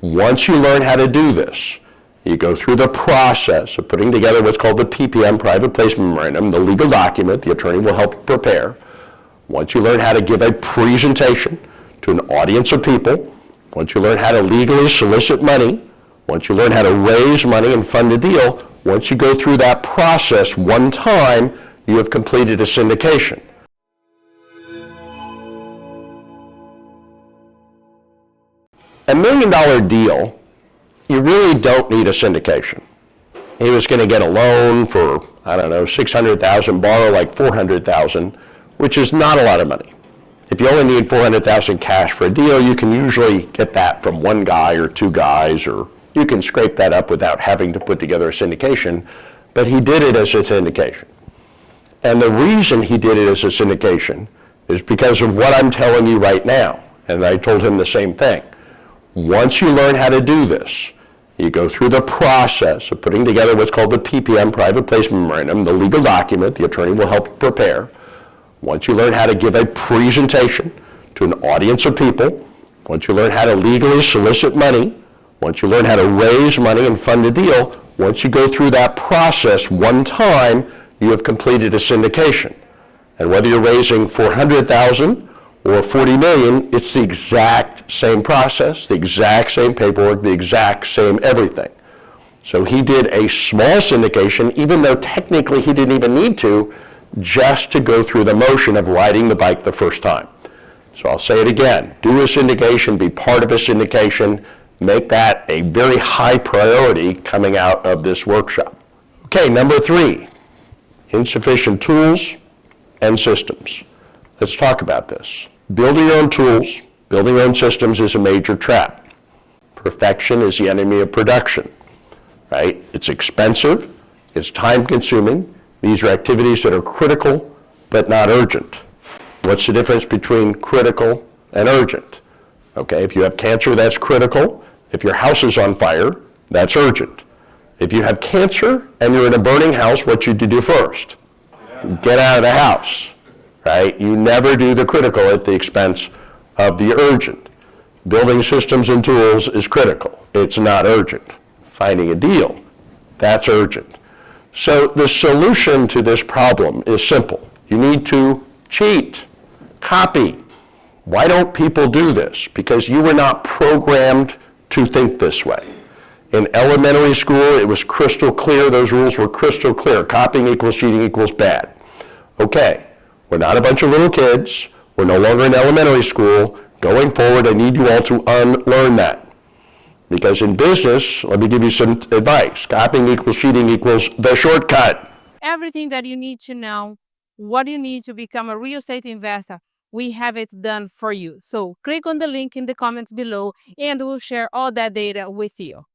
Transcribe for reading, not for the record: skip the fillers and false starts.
Once you learn how to do this, you go through the process of putting together what's called the PPM, private placement memorandum, the legal document the attorney will help you prepare. Once you learn how to give a presentation to an audience of people, once you learn how to legally solicit money, once you learn how to raise money and fund a deal, once you go through that process one time, you have completed a syndication. A $1 million deal, you really don't need a syndication. He was going to get a loan for, I don't know, $600,000, borrow like $400,000, which is not a lot of money. If you only need $400,000 cash for a deal, you can usually get that from one guy or two guys, or you can scrape that up without having to put together a syndication, but he did it as a syndication. And the reason he did it as a syndication is because of what I'm telling you right now, and I told him the same thing. Once you learn how to do this, you go through the process of putting together what's called the PPM, private placement memorandum, the legal document the attorney will help you prepare. Once you learn how to give a presentation to an audience of people, once you learn how to legally solicit money, once you learn how to raise money and fund a deal, once you go through that process one time, you have completed a syndication. And whether you're raising $400,000 or $40 million, it's the exact same process, the exact same paperwork, the exact same everything. So he did a small syndication, even though technically he didn't even need to, just to go through the motion of riding the bike the first time. So I'll say it again, do a syndication, be part of a syndication, make that a very high priority coming out of this workshop. Okay, number 3, insufficient tools and systems. Let's talk about this. Building your own tools, building your own systems is a major trap. Perfection is the enemy of production, right? It's expensive, it's time consuming. These are activities that are critical but not urgent. What's the difference between critical and urgent? Okay, if you have cancer, that's critical. If your house is on fire, that's urgent. If you have cancer and you're in a burning house, what should you do first? Get out of the house, right? You never do the critical at the expense of the urgent. Building systems and tools is critical. It's not urgent. Finding a deal, that's urgent. So the solution to this problem is simple. You need to cheat, copy. Why don't people do this? Because you were not programmed to think this way. In elementary school, it was crystal clear. Those rules were crystal clear. Copying equals cheating equals bad. Okay, we're not a bunch of little kids. We're no longer in elementary school. Going forward, I need you all to unlearn that. Because in business, let me give you some advice. Copying equals cheating equals the shortcut. Everything that you need to know, what you need to become a real estate investor, we have it done for you. So click on the link in the comments below and we'll share all that data with you.